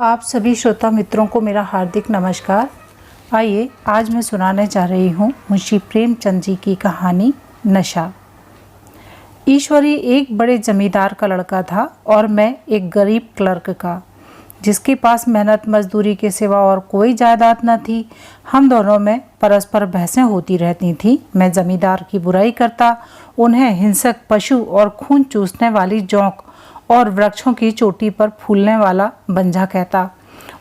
आप सभी श्रोता मित्रों को मेरा हार्दिक नमस्कार। आइए आज मैं सुनाने जा रही हूँ मुंशी प्रेमचंद जी की कहानी नशा। ईश्वरी एक बड़े जमींदार का लड़का था और मैं एक गरीब क्लर्क का, जिसके पास मेहनत मजदूरी के सिवा और कोई जायदाद न थी। हम दोनों में परस्पर बहसें होती रहती थीं। मैं जमींदार की बुराई करता, उन्हें हिंसक पशु और खून चूसने वाली जोंक और वृक्षों की चोटी पर फूलने वाला बंझा कहता।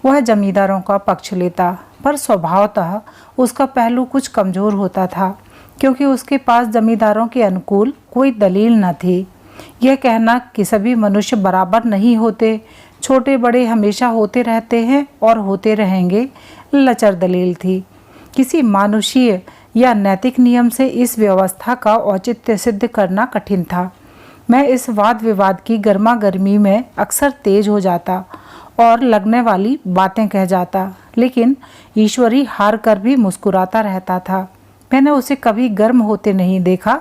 वह जमींदारों का पक्ष लेता, पर स्वभावतः उसका पहलू कुछ कमज़ोर होता था, क्योंकि उसके पास जमींदारों के अनुकूल कोई दलील न थी। यह कहना कि सभी मनुष्य बराबर नहीं होते, छोटे बड़े हमेशा होते रहते हैं और होते रहेंगे, लचर दलील थी। किसी मानुषीय या नैतिक नियम से इस व्यवस्था का औचित्य सिद्ध करना कठिन था। मैं इस वाद विवाद की गर्मा गर्मी में अक्सर तेज हो जाता और लगने वाली बातें कह जाता, लेकिन ईश्वरी हार कर भी मुस्कुराता रहता था। मैंने उसे कभी गर्म होते नहीं देखा।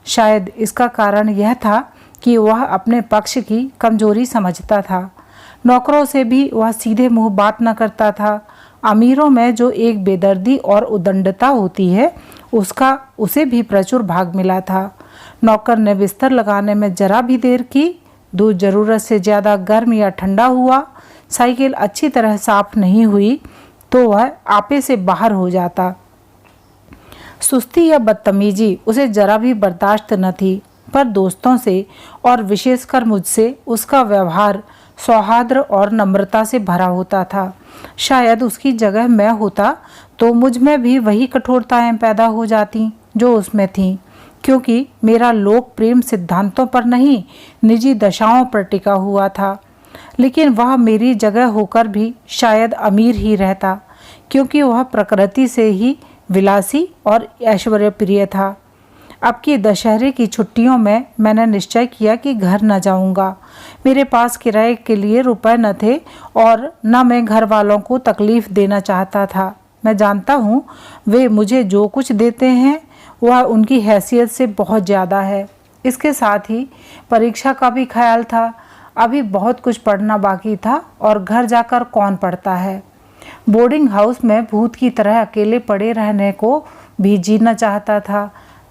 शायद इसका कारण यह था कि वह अपने पक्ष की कमजोरी समझता था। नौकरों से भी वह सीधे मुंह बात न करता था। अमीरों में जो एक बेदर्दी और उदंडता होती है, उसका उसे भी प्रचुर भाग मिला था। नौकर ने बिस्तर लगाने में जरा भी देर की, दूध जरूरत से ज़्यादा गर्म या ठंडा हुआ, साइकिल अच्छी तरह साफ नहीं हुई तो वह आपे से बाहर हो जाता। सुस्ती या बदतमीजी उसे जरा भी बर्दाश्त न थी, पर दोस्तों से और विशेषकर मुझसे उसका व्यवहार सौहार्द और नम्रता से भरा होता था। शायद उसकी जगह मैं होता तो मुझ में भी वही कठोरताएं पैदा हो जाती जो उसमें थीं, क्योंकि मेरा लोक प्रेम सिद्धांतों पर नहीं, निजी दशाओं पर टिका हुआ था। लेकिन वह मेरी जगह होकर भी शायद अमीर ही रहता, क्योंकि वह प्रकृति से ही विलासी और ऐश्वर्य प्रिय था। अब की दशहरे की छुट्टियों में मैंने निश्चय किया कि घर न जाऊंगा। मेरे पास किराए के लिए रुपए न थे और न मैं घर वालों को तकलीफ देना चाहता था। मैं जानता हूँ वे मुझे जो कुछ देते हैं वह उनकी हैसियत से बहुत ज़्यादा है। इसके साथ ही परीक्षा का भी ख्याल था। अभी बहुत कुछ पढ़ना बाकी था और घर जाकर कौन पढ़ता है। बोर्डिंग हाउस में भूत की तरह अकेले पड़े रहने को भी जीना चाहता था।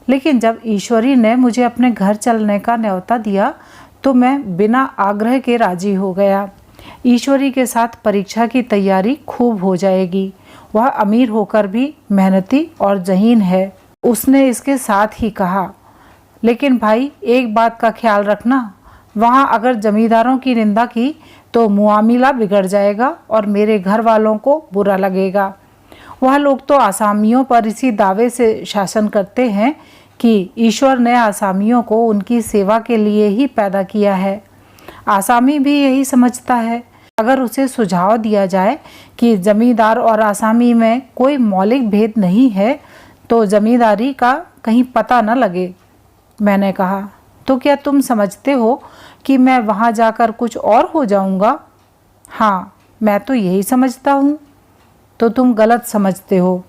लेकिन जब ईश्वरी ने मुझे अपने घर चलने का न्योता दिया तो मैं बिना आग्रह के राजी हो गया। ईश्वरी के साथ परीक्षा की तैयारी खूब हो जाएगी। वह अमीर होकर भी मेहनती और ज़हीन है, उसने इसके साथ ही कहा। लेकिन भाई एक बात का ख्याल रखना, वहाँ अगर जमींदारों की निंदा की तो मुआमिला बिगड़ जाएगा और मेरे घर वालों को बुरा लगेगा। वह लोग तो आसामियों पर इसी दावे से शासन करते हैं कि ईश्वर ने आसामियों को उनकी सेवा के लिए ही पैदा किया है। आसामी भी यही समझता है। अगर उसे सुझाव दिया जाए कि जमींदार और आसामी में कोई मौलिक भेद नहीं है तो जमींदारी का कहीं पता न लगे। मैंने कहा, तो क्या तुम समझते हो कि मैं वहाँ जाकर कुछ और हो जाऊँगा? हाँ, मैं तो यही समझता हूँ। तो तुम गलत समझते हो।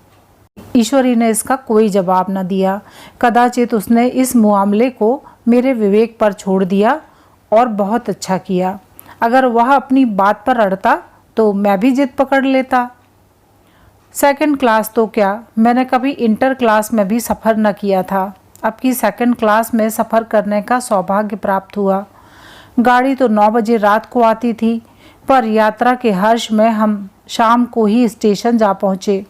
ईश्वरी ने इसका कोई जवाब न दिया। कदाचित उसने इस मामले को मेरे विवेक पर छोड़ दिया और बहुत अच्छा किया। अगर वह अपनी बात पर अड़ता तो मैं भी जिद पकड़ लेता। सेकंड क्लास तो क्या, मैंने कभी इंटर क्लास में भी सफ़र न किया था। अब की सेकंड क्लास में सफ़र करने का सौभाग्य प्राप्त हुआ। गाड़ी तो 9 बजे रात को आती थी, पर यात्रा के हर्ष में हम शाम को ही स्टेशन जा पहुँचे।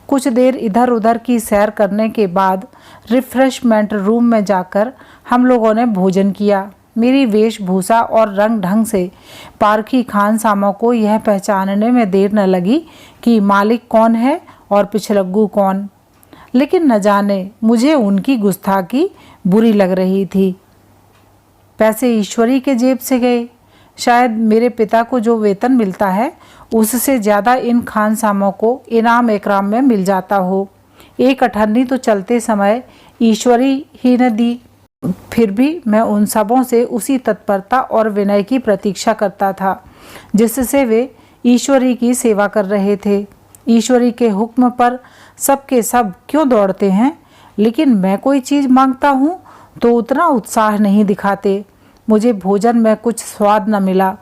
कुछ देर इधर उधर की सैर करने के बाद रिफ्रेशमेंट रूम में जाकर हम लोगों ने भोजन किया। मेरी वेशभूषा और रंग ढंग से पारखी खानसामों को यह पहचानने में देर न लगी कि मालिक कौन है और पिछलग्गू कौन। लेकिन न जाने मुझे उनकी गुस्ताखी बुरी लग रही थी। पैसे ईश्वरी के जेब से गए। शायद मेरे पिता को जो वेतन मिलता है उससे ज़्यादा इन खानसामों को इनाम एकराम में मिल जाता हो। एक अठन्नी तो चलते समय ईश्वरी ही न दी। फिर भी मैं उन सबों से उसी तत्परता और विनय की प्रतीक्षा करता था जिससे वे ईश्वरी की सेवा कर रहे थे। ईश्वरी के हुक्म पर सब के सब क्यों दौड़ते हैं, लेकिन मैं कोई चीज़ मांगता हूँ तो उतना उत्साह नहीं दिखाते। मुझे भोजन में कुछ स्वाद न मिला।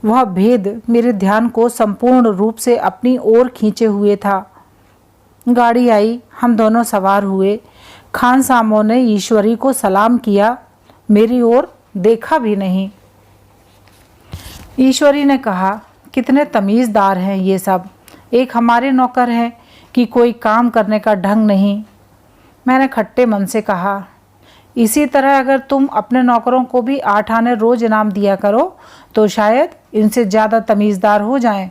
वह भेद मेरे ध्यान को संपूर्ण रूप से अपनी ओर खींचे हुए था। गाड़ी आई, हम दोनों सवार हुए। खान सामों ने ईश्वरी को सलाम किया, मेरी ओर देखा भी नहीं। ईश्वरी ने कहा, कितने तमीज़दार हैं ये सब, एक हमारे नौकर हैं कि कोई काम करने का ढंग नहीं। मैंने खट्टे मन से कहा, इसी तरह अगर तुम अपने नौकरों को भी 8 आने रोज इनाम दिया करो तो शायद इनसे ज़्यादा तमीज़दार हो जाएं।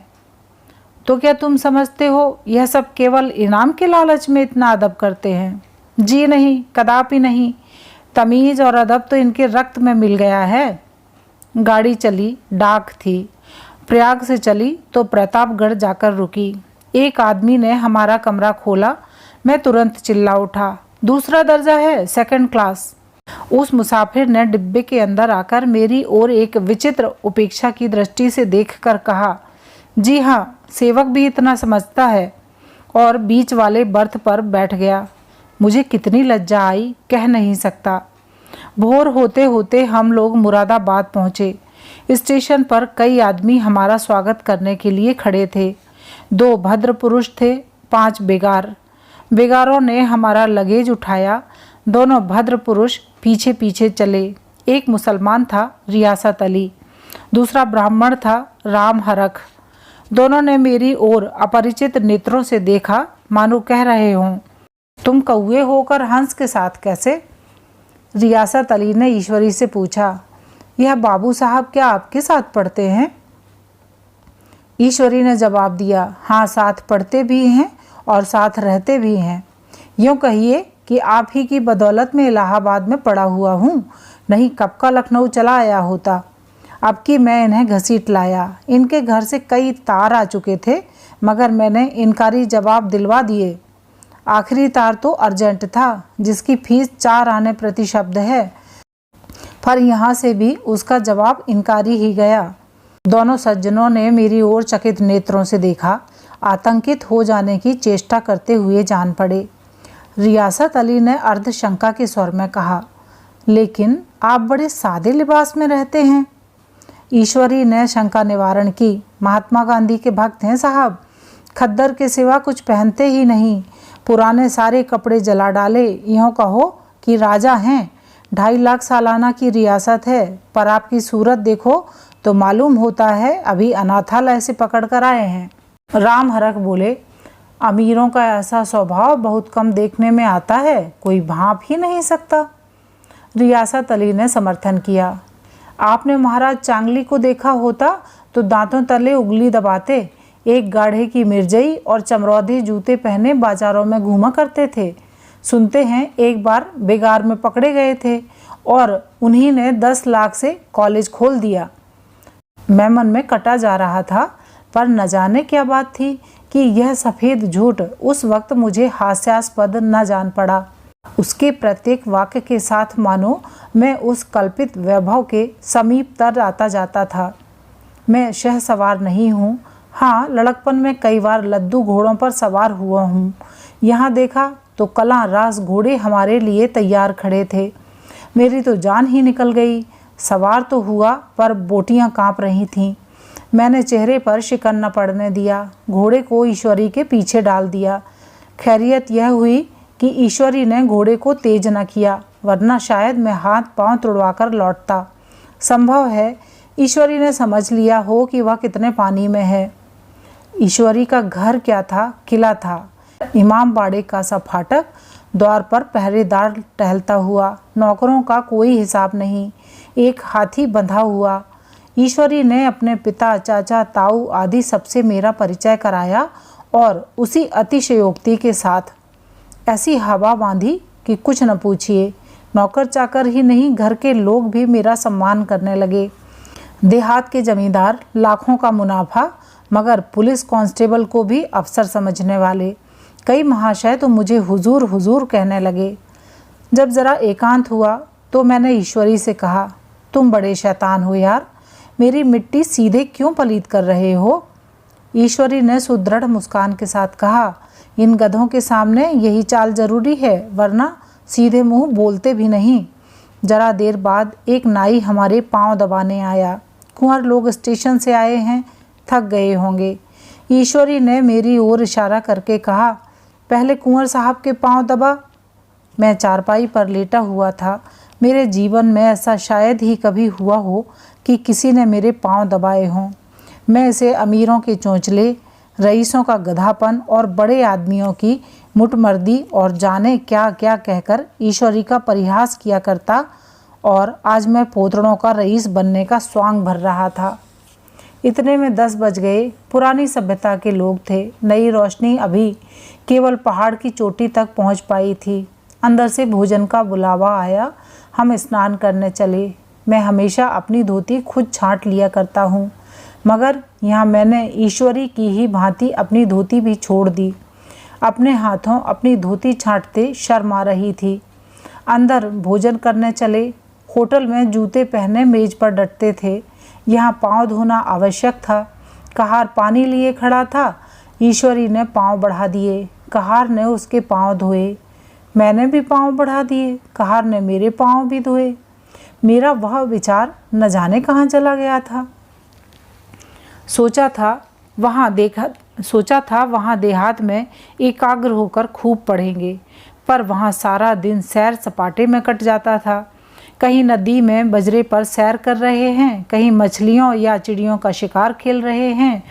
तो क्या तुम समझते हो यह सब केवल इनाम के लालच में इतना अदब करते हैं? जी नहीं, कदापि नहीं। तमीज़ और अदब तो इनके रक्त में मिल गया है। गाड़ी चली, डाक थी। प्रयाग से चली तो प्रतापगढ़ जाकर रुकी। एक आदमी ने हमारा कमरा खोला। मैं तुरंत चिल्ला उठा, दूसरा दर्जा है, 2nd क्लास। उस मुसाफिर ने डिब्बे के अंदर आकर मेरी ओर एक विचित्र उपेक्षा की दृष्टि से देखकर कहा, जी हाँ, सेवक भी इतना समझता है, और बीच वाले बर्थ पर बैठ गया। मुझे कितनी लज्जा आई, कह नहीं सकता। भोर होते होते हम लोग मुरादाबाद पहुँचे। स्टेशन पर कई आदमी हमारा स्वागत करने के लिए खड़े थे। 2 भद्र पुरुष थे, 5 बेगार। बेगारों ने हमारा लगेज उठाया। दोनों भद्र पुरुष पीछे पीछे चले। एक मुसलमान था, रियासत अली, दूसरा ब्राह्मण था, राम हरख। दोनों ने मेरी ओर अपरिचित नेत्रों से देखा, मानो कह रहे हों, तुम कौए होकर हंस के साथ कैसे? रियासत अली ने ईश्वरी से पूछा, यह बाबू साहब क्या आपके साथ पढ़ते हैं? ईश्वरी ने जवाब दिया, हाँ, साथ पढ़ते भी हैं और साथ रहते भी हैं। यूँ कहिए कि आप ही की बदौलत में इलाहाबाद में पड़ा हुआ हूँ, नहीं कब का लखनऊ चला आया होता। अब कि मैं इन्हें घसीट लाया। इनके घर से कई तार आ चुके थे, मगर मैंने इनकारी जवाब दिलवा दिए। आखिरी तार तो अर्जेंट था, जिसकी फीस 4 आने प्रति शब्द है, पर यहाँ से भी उसका जवाब इनकारी ही गया। दोनों सज्जनों ने मेरी ओर चकित नेत्रों से देखा, आतंकित हो जाने की चेष्टा करते हुए जान पड़े। रियासत अली ने अर्धशंका के स्वर में कहा, लेकिन आप बड़े सादे लिबास में रहते हैं। ईश्वरी ने शंका निवारण की, महात्मा गांधी के भक्त हैं साहब, खद्दर के सिवा कुछ पहनते ही नहीं। पुराने सारे कपड़े जला डाले, यूँ कहो कि राजा हैं। 2.5 लाख सालाना की रियासत है, पर आपकी सूरत देखो तो मालूम होता है अभी अनाथालय से पकड़ कर आए हैं। राम हरख बोले, अमीरों का ऐसा स्वभाव बहुत कम देखने में आता है, कोई भांप ही नहीं सकता। रियासत अली ने समर्थन किया, आपने महाराज चांगली को देखा होता तो दांतों तले उंगली दबाते। एक गाढ़े की मिर्जई और चमरौधी जूते पहने बाजारों में घूमा करते थे। सुनते हैं एक बार बेगार में पकड़े गए थे और उन्हीं ने 10 लाख से कॉलेज खोल दिया। मैं मन में कटा जा रहा था, पर न जाने क्या बात थी कि यह सफ़ेद झूठ उस वक्त मुझे हास्यास्पद न जान पड़ा। उसके प्रत्येक वाक्य के साथ मानो मैं उस कल्पित वैभव के समीप तर आता जाता था। मैं शह सवार नहीं हूँ, हाँ, लड़कपन में कई बार लद्दू घोड़ों पर सवार हुआ हूँ। यहाँ देखा तो कला रास घोड़े हमारे लिए तैयार खड़े थे। मेरी तो जान ही निकल गई। सवार तो हुआ, पर बोटियाँ काँप रही थीं। मैंने चेहरे पर शिकन न पड़ने दिया, घोड़े को ईश्वरी के पीछे डाल दिया। खैरियत यह हुई कि ईश्वरी ने घोड़े को तेज न किया, वरना शायद मैं हाथ पांव तुड़वाकर लौटता। संभव है ईश्वरी ने समझ लिया हो कि वह कितने पानी में है। ईश्वरी का घर क्या था, किला था। इमाम बाड़े का सा फाटक, द्वार पर पहरेदार टहलता हुआ, नौकरों का कोई हिसाब नहीं, एक हाथी बंधा हुआ। ईश्वरी ने अपने पिता, चाचा, ताऊ आदि सबसे मेरा परिचय कराया और उसी अतिशयोक्ति के साथ ऐसी हवा बांधी कि कुछ न पूछिए। नौकर चाकर ही नहीं, घर के लोग भी मेरा सम्मान करने लगे। देहात के जमींदार, लाखों का मुनाफा, मगर पुलिस कांस्टेबल को भी अफसर समझने वाले। कई महाशय तो मुझे हुजूर हुजूर कहने लगे। जब ज़रा एकांत हुआ तो मैंने ईश्वरी से कहा, तुम बड़े शैतान हो यार, मेरी मिट्टी सीधे क्यों पलीत कर रहे हो? ईश्वरी ने सुदृढ़ मुस्कान के साथ कहा, इन गधों के सामने यही चाल जरूरी है, वरना सीधे मुंह बोलते भी नहीं। जरा देर बाद एक नाई हमारे पांव दबाने आया। कुंवर लोग स्टेशन से आए हैं, थक गए होंगे। ईश्वरी ने मेरी ओर इशारा करके कहा, पहले कुंवर साहब के पांव दबा। मैं चारपाई पर लेटा हुआ था। मेरे जीवन में ऐसा शायद ही कभी हुआ हो कि किसी ने मेरे पांव दबाए हों। मैं इसे अमीरों के चोंचले, रईसों का गधापन और बड़े आदमियों की मुठमर्दी और जाने क्या क्या कहकर ईश्वरी का परिहास किया करता, और आज मैं पोतड़ों का रईस बनने का स्वांग भर रहा था। इतने में 10 बज गए। पुरानी सभ्यता के लोग थे। नई रोशनी अभी केवल पहाड़ की चोटी तक पहुंच पाई थी। अंदर से भोजन का बुलावा आया। हम स्नान करने चले। मैं हमेशा अपनी धोती खुद छांट लिया करता हूँ, मगर यहाँ मैंने ईश्वरी की ही भांति अपनी धोती भी छोड़ दी। अपने हाथों अपनी धोती छांटते शर्म आ रही थी। अंदर भोजन करने चले। होटल में जूते पहने मेज पर डटते थे। यहाँ पाँव धोना आवश्यक था। कहार पानी लिए खड़ा था। ईश्वरी ने पाँव बढ़ा दिए। कहार ने उसके पाँव धोए। मैंने भी पाँव बढ़ा दिए। कहार ने मेरे पाँव भी धोए। मेरा वह विचार न जाने कहाँ चला गया था। सोचा था वहाँ देहात में एकाग्र होकर खूब पढ़ेंगे, पर वहाँ सारा दिन सैर सपाटे में कट जाता था। कहीं नदी में बजरे पर सैर कर रहे हैं, कहीं मछलियों या चिड़ियों का शिकार खेल रहे हैं,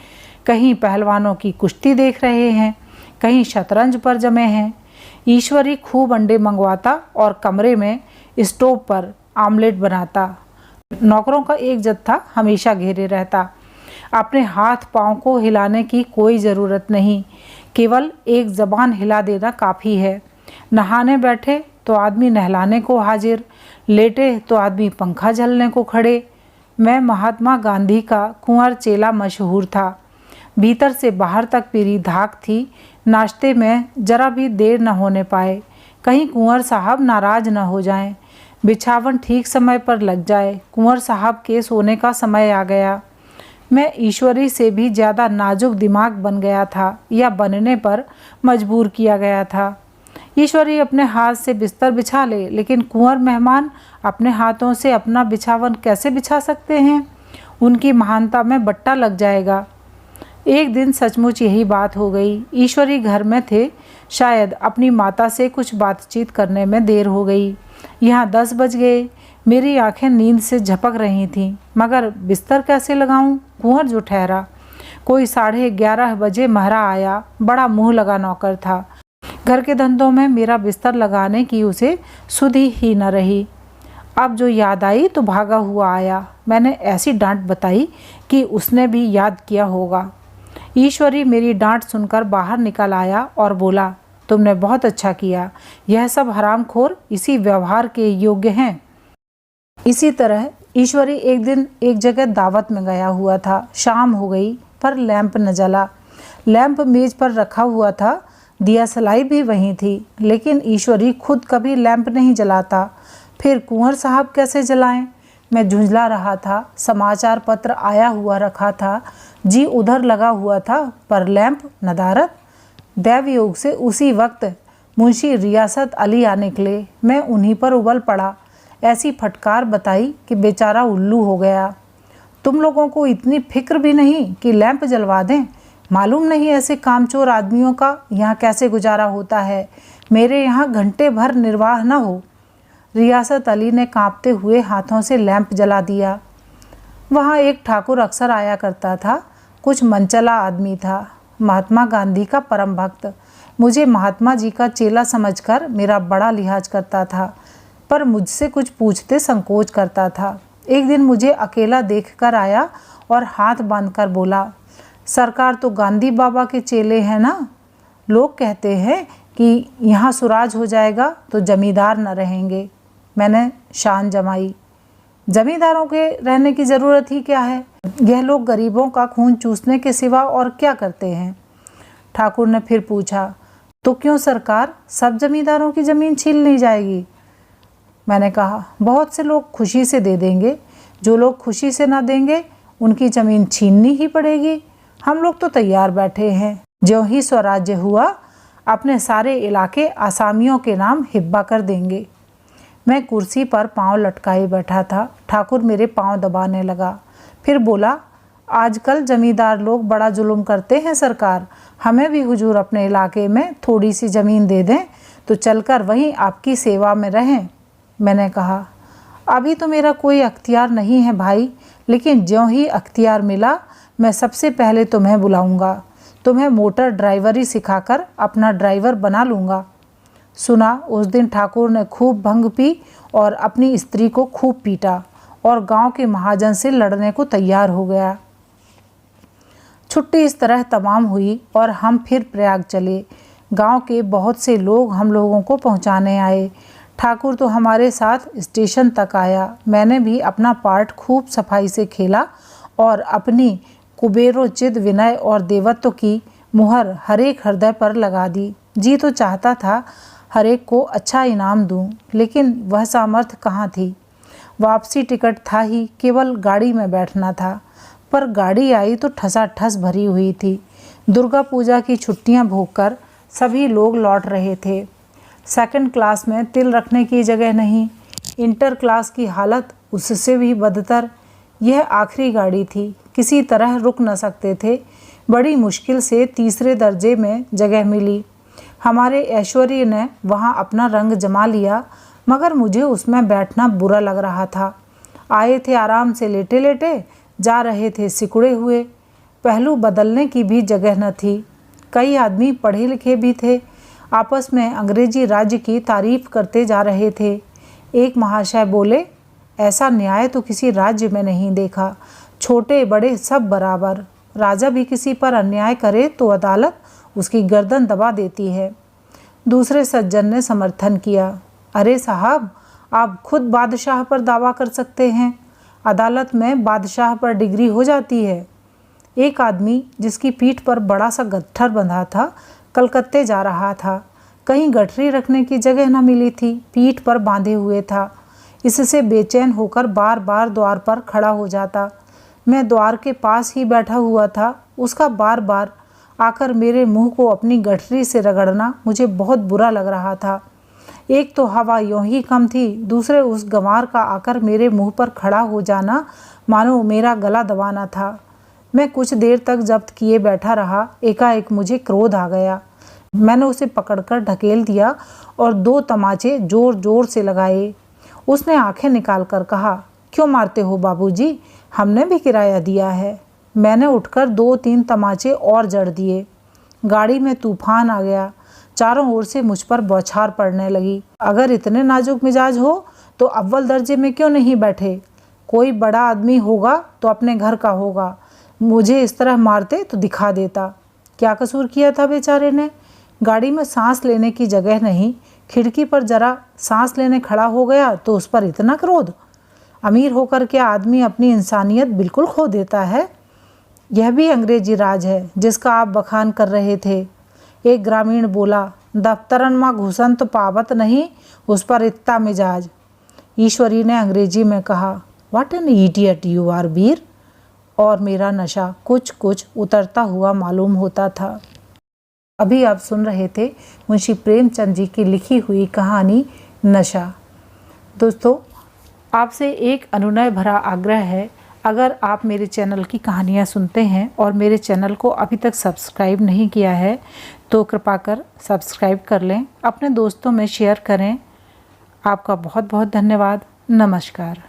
कहीं पहलवानों की कुश्ती देख रहे हैं, कहीं शतरंज पर जमे हैं। ईश्वरी खूब अंडे मंगवाता और कमरे में स्टोव पर आमलेट बनाता। नौकरों का एक जत्था हमेशा घेरे रहता। अपने हाथ पांव को हिलाने की कोई ज़रूरत नहीं, केवल एक ज़बान हिला देना काफ़ी है। नहाने बैठे तो आदमी नहलाने को हाजिर, लेटे तो आदमी पंखा झलने को खड़े। मैं महात्मा गांधी का कुंवर चेला मशहूर था। भीतर से बाहर तक मेरी धाक थी। नाश्ते में जरा भी देर न होने पाए, कहीं कुंवर साहब नाराज न हो जाएं। बिछावन ठीक समय पर लग जाए। कुंवर साहब के सोने का समय आ गया। मैं ईश्वरी से भी ज़्यादा नाजुक दिमाग बन गया था, या बनने पर मजबूर किया गया था। ईश्वरी अपने हाथ से बिस्तर बिछा ले, लेकिन कुंवर मेहमान अपने हाथों से अपना बिछावन कैसे बिछा सकते हैं? उनकी महानता में बट्टा लग जाएगा। एक दिन सचमुच यही बात हो गई। ईश्वरी घर में थे। शायद अपनी माता से कुछ बातचीत करने में देर हो गई। यहाँ 10 बज गए। मेरी आंखें नींद से झपक रही थीं, मगर बिस्तर कैसे लगाऊं? कुंवर जो ठहरा। कोई 11:30 बजे महरा आया। बड़ा मुँह लगा नौकर था। घर के धंधों में मेरा बिस्तर लगाने की उसे सुधि ही न रही। अब जो याद आई तो भागा हुआ आया। मैंने ऐसी डांट बताई कि उसने भी याद किया होगा। ईश्वरी मेरी डांट सुनकर बाहर निकल आया और बोला, तुमने बहुत अच्छा किया। यह सब हरामखोर इसी व्यवहार के योग्य हैं। इसी तरह ईश्वरी एक दिन एक जगह दावत में गया हुआ था। शाम हो गई, पर लैंप न जला। लैंप मेज पर रखा हुआ था। दिया सलाई भी वहीं थी, लेकिन ईश्वरी खुद कभी लैंप नहीं जलाता। फिर कुंवर साहब कैसे जलाएं? मैं झुंझला रहा था। समाचार पत्र आया हुआ रखा था। जी उधर लगा हुआ था, पर लैंप नदारद। दैवयोग से उसी वक्त मुंशी रियासत अली आ निकले। मैं उन्हीं पर उबल पड़ा। ऐसी फटकार बताई कि बेचारा उल्लू हो गया। तुम लोगों को इतनी फिक्र भी नहीं कि लैंप जलवा दें? मालूम नहीं ऐसे कामचोर आदमियों का यहाँ कैसे गुजारा होता है। मेरे यहाँ घंटे भर निर्वाह न हो। रियासत अली ने कांपते हुए हाथों से लैंप जला दिया। वहाँ एक ठाकुर अक्सर आया करता था। कुछ मनचला आदमी था। महात्मा गांधी का परम भक्त। मुझे महात्मा जी का चेला समझकर मेरा बड़ा लिहाज करता था, पर मुझसे कुछ पूछते संकोच करता था। एक दिन मुझे अकेला देखकर आया और हाथ बांधकर बोला, सरकार तो गांधी बाबा के चेले हैं ना? लोग कहते हैं कि यहाँ सुराज हो जाएगा तो जमींदार न रहेंगे। मैंने शान जमाई। जमींदारों के रहने की ज़रूरत ही क्या है? यह लोग गरीबों का खून चूसने के सिवा और क्या करते हैं? ठाकुर ने फिर पूछा, तो क्यों सरकार, सब जमींदारों की ज़मीन छीन ली जाएगी? मैंने कहा, बहुत से लोग खुशी से दे देंगे। जो लोग खुशी से ना देंगे उनकी ज़मीन छीननी ही पड़ेगी। हम लोग तो तैयार बैठे हैं। ज्यों ही स्वराज्य हुआ अपने सारे इलाके आसामियों के नाम हिब्बा कर देंगे। मैं कुर्सी पर पांव लटकाए बैठा था। ठाकुर मेरे पांव दबाने लगा। फिर बोला, आजकल जमींदार लोग बड़ा जुल्म करते हैं सरकार, हमें भी हुजूर अपने इलाके में थोड़ी सी ज़मीन दे दें तो चलकर वहीं आपकी सेवा में रहें। मैंने कहा, अभी तो मेरा कोई अख्तियार नहीं है भाई, लेकिन ज्यों ही अख्तियार मिला मैं सबसे पहले तुम्हें बुलाऊंगा, तुम्हें मोटर ड्राइवरी सिखाकर अपना ड्राइवर बना लूँगा। सुना, उस दिन ठाकुर ने खूब भंग पी और अपनी स्त्री को खूब पीटा और गांव के महाजन से लड़ने को तैयार हो गया। छुट्टी इस तरह तमाम हुई और हम फिर प्रयाग चले। गांव के बहुत से लोग हम लोगों को पहुंचाने आए। ठाकुर तो हमारे साथ स्टेशन तक आया। मैंने भी अपना पार्ट खूब सफाई से खेला और अपनी कुबेरोचित विनय और देवत्व की मुहर हरेक हृदय पर लगा दी। जी तो चाहता था हरेक को अच्छा इनाम दूं, लेकिन वह सामर्थ्य कहाँ थी। वापसी टिकट था ही, केवल गाड़ी में बैठना था। पर गाड़ी आई तो ठसाठस भरी हुई थी। दुर्गा पूजा की छुट्टियां भोगकर सभी लोग लौट रहे थे। सेकंड क्लास में तिल रखने की जगह नहीं। इंटर क्लास की हालत उससे भी बदतर। यह आखिरी गाड़ी थी, किसी तरह रुक न सकते थे। बड़ी मुश्किल से तीसरे दर्जे में जगह मिली। हमारे ऐश्वर्य ने वहाँ अपना रंग जमा लिया, मगर मुझे उसमें बैठना बुरा लग रहा था। आए थे आराम से लेटे लेटे, जा रहे थे सिकुड़े हुए। पहलू बदलने की भी जगह न थी। कई आदमी पढ़े लिखे भी थे, आपस में अंग्रेजी राज्य की तारीफ करते जा रहे थे। एक महाशय बोले, ऐसा न्याय तो किसी राज्य में नहीं देखा, छोटे बड़े सब बराबर। राजा भी किसी पर अन्याय करे तो अदालत उसकी गर्दन दबा देती है। दूसरे सज्जन ने समर्थन किया, अरे साहब, आप खुद बादशाह पर दावा कर सकते हैं, अदालत में बादशाह पर डिग्री हो जाती है। एक आदमी जिसकी पीठ पर बड़ा सा गट्ठर बंधा था, कलकत्ते जा रहा था। कहीं गठरी रखने की जगह न मिली थी, पीठ पर बांधे हुए था। इससे बेचैन होकर बार बार द्वार पर खड़ा हो जाता। मैं द्वार के पास ही बैठा हुआ था। उसका बार बार आकर मेरे मुंह को अपनी गठरी से रगड़ना मुझे बहुत बुरा लग रहा था। एक तो हवा यूं ही कम थी, दूसरे उस गंवार का आकर मेरे मुंह पर खड़ा हो जाना मानो मेरा गला दबाना था। मैं कुछ देर तक जब्त किए बैठा रहा। एकाएक मुझे क्रोध आ गया। मैंने उसे पकड़कर ढकेल दिया और 2 तमाचे जोर जोर से लगाए। उसने आंखें निकाल कर कहा, क्यों मारते हो बाबूजी, हमने भी किराया दिया है। मैंने उठकर 2-3 तमाचे और जड़ दिए। गाड़ी में तूफान आ गया। चारों ओर से मुझ पर बौछार पड़ने लगी। अगर इतने नाजुक मिजाज हो तो अव्वल दर्जे में क्यों नहीं बैठे? कोई बड़ा आदमी होगा तो अपने घर का होगा। मुझे इस तरह मारते तो दिखा देता। क्या कसूर किया था बेचारे ने? गाड़ी में सांस लेने की जगह नहीं, खिड़की पर जरा सांस लेने खड़ा हो गया तो उस पर इतना क्रोध। अमीर होकर के आदमी अपनी इंसानियत बिल्कुल खो देता है। यह भी अंग्रेजी राज है जिसका आप बखान कर रहे थे। एक ग्रामीण बोला, दफ्तरन माँ घुसन तो पावत नहीं, उस पर इतना मिजाज। ईश्वरी ने अंग्रेजी में कहा, what an idiot you are Veer. और मेरा नशा कुछ कुछ उतरता हुआ मालूम होता था। अभी आप सुन रहे थे मुंशी प्रेमचंद जी की लिखी हुई कहानी नशा। दोस्तों, आपसे एक अनुनय भरा आग्रह है, अगर आप मेरे चैनल की कहानियाँ सुनते हैं और मेरे चैनल को अभी तक सब्सक्राइब नहीं किया है तो कृपा कर सब्सक्राइब कर लें, अपने दोस्तों में शेयर करें। आपका बहुत बहुत धन्यवाद। नमस्कार।